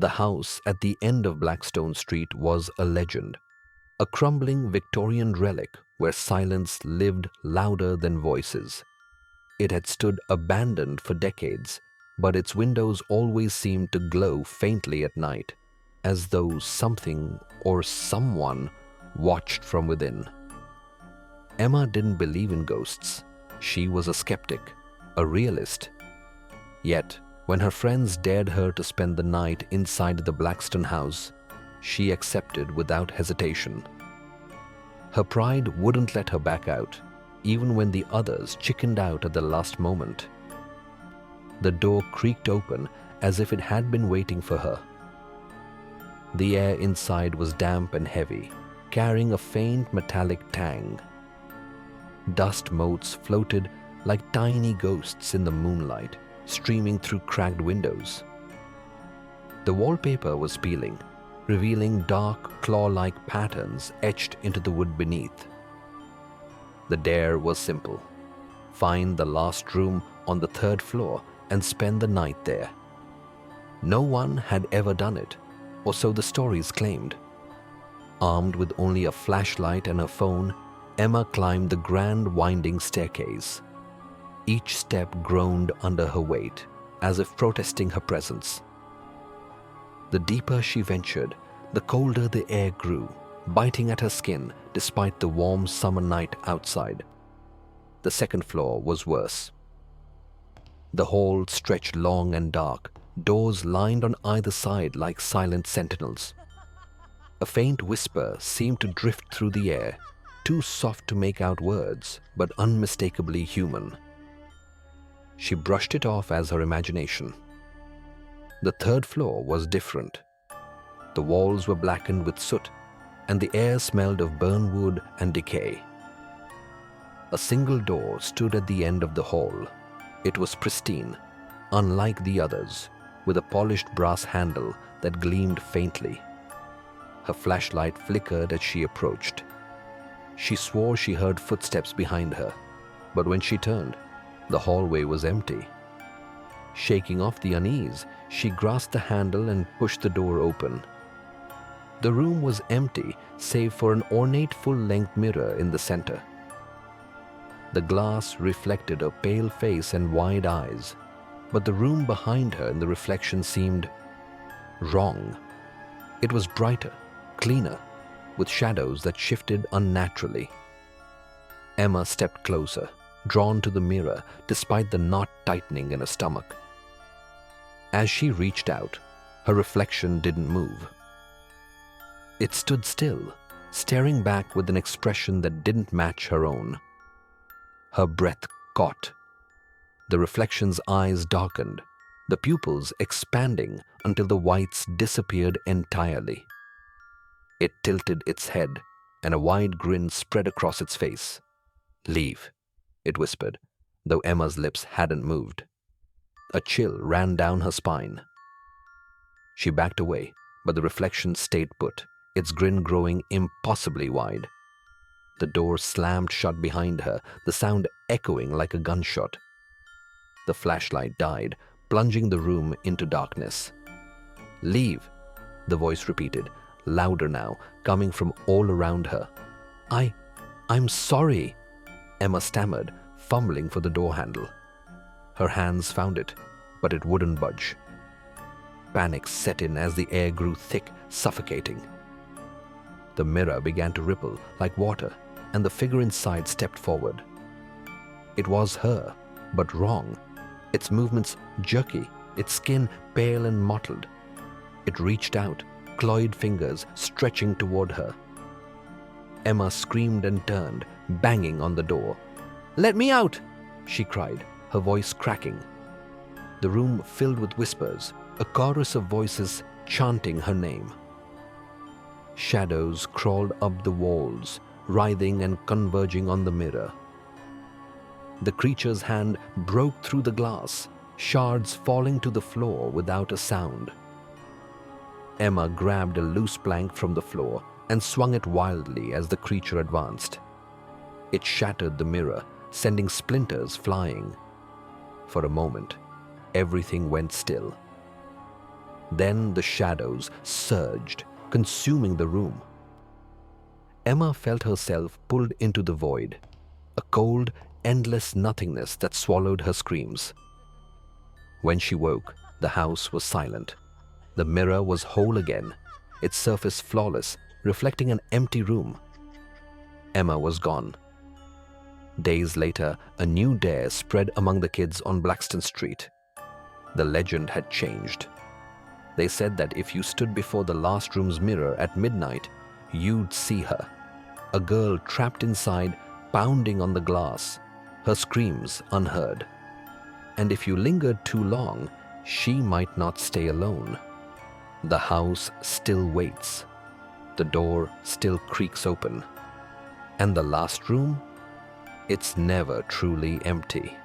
The house at the end of Blackstone Street was a legend, a crumbling Victorian relic where silence lived louder than voices. It had stood abandoned for decades, but its windows always seemed to glow faintly at night, as though something or someone watched from within. Emma didn't believe in ghosts. She was a skeptic, a realist. Yet, when her friends dared her to spend the night inside the Blackstone house, she accepted without hesitation. Her pride wouldn't let her back out, even when the others chickened out at the last moment. The door creaked open as if it had been waiting for her. The air inside was damp and heavy, carrying a faint metallic tang. Dust motes floated like tiny ghosts in the moonlight, streaming through cracked windows. The wallpaper was peeling, revealing dark, claw-like patterns etched into the wood beneath. The dare was simple: find the last room on the 3rd floor and spend the night there. No one had ever done it, or so the stories claimed. Armed with only a flashlight and a phone, Emma climbed the grand winding staircase. Each step groaned under her weight, as if protesting her presence. The deeper she ventured, the colder the air grew, biting at her skin despite the warm summer night outside. The 2nd floor was worse. The hall stretched long and dark, doors lined on either side like silent sentinels. A faint whisper seemed to drift through the air, too soft to make out words, but unmistakably human. She brushed it off as her imagination. The 3rd floor was different. The walls were blackened with soot, and the air smelled of burned wood and decay. A single door stood at the end of the hall. It was pristine, unlike the others, with a polished brass handle that gleamed faintly. Her flashlight flickered as she approached. She swore she heard footsteps behind her, but when she turned, the hallway was empty. Shaking off the unease, she grasped the handle and pushed the door open. The room was empty, save for an ornate full-length mirror in the center. The glass reflected a pale face and wide eyes, but the room behind her in the reflection seemed wrong. It was brighter, cleaner, with shadows that shifted unnaturally. Emma stepped closer, drawn to the mirror despite the knot tightening in her stomach. As she reached out, her reflection didn't move. It stood still, staring back with an expression that didn't match her own. Her breath caught. The reflection's eyes darkened, the pupils expanding until the whites disappeared entirely. It tilted its head, and a wide grin spread across its face. "Leave," it whispered, though Emma's lips hadn't moved. A chill ran down her spine. She backed away, but the reflection stayed put, its grin growing impossibly wide. The door slammed shut behind her, the sound echoing like a gunshot. The flashlight died, plunging the room into darkness. "Leave," the voice repeated, louder now, coming from all around her. I'm sorry," Emma stammered, fumbling for the door handle. Her hands found it, but it wouldn't budge. Panic set in as the air grew thick, suffocating. The mirror began to ripple like water, and the figure inside stepped forward. It was her, but wrong, its movements jerky, its skin pale and mottled. It reached out, clawed fingers stretching toward her. Emma screamed and turned, banging on the door. "Let me out!" she cried, her voice cracking. The room filled with whispers, a chorus of voices chanting her name. Shadows crawled up the walls, writhing and converging on the mirror. The creature's hand broke through the glass, shards falling to the floor without a sound. Emma grabbed a loose plank from the floor and swung it wildly as the creature advanced. It shattered the mirror, sending splinters flying. For a moment, everything went still. Then the shadows surged, consuming the room. Emma felt herself pulled into the void, a cold, endless nothingness that swallowed her screams. When she woke, the house was silent. The mirror was whole again, its surface flawless, reflecting an empty room. Emma was gone. Days later, a new dare spread among the kids on Blackstone Street. The legend had changed. They said that if you stood before the last room's mirror at midnight, you'd see her, a girl trapped inside, pounding on the glass, her screams unheard. And if you lingered too long, she might not stay alone. The house still waits. The door still creaks open. And the last room? It's never truly empty.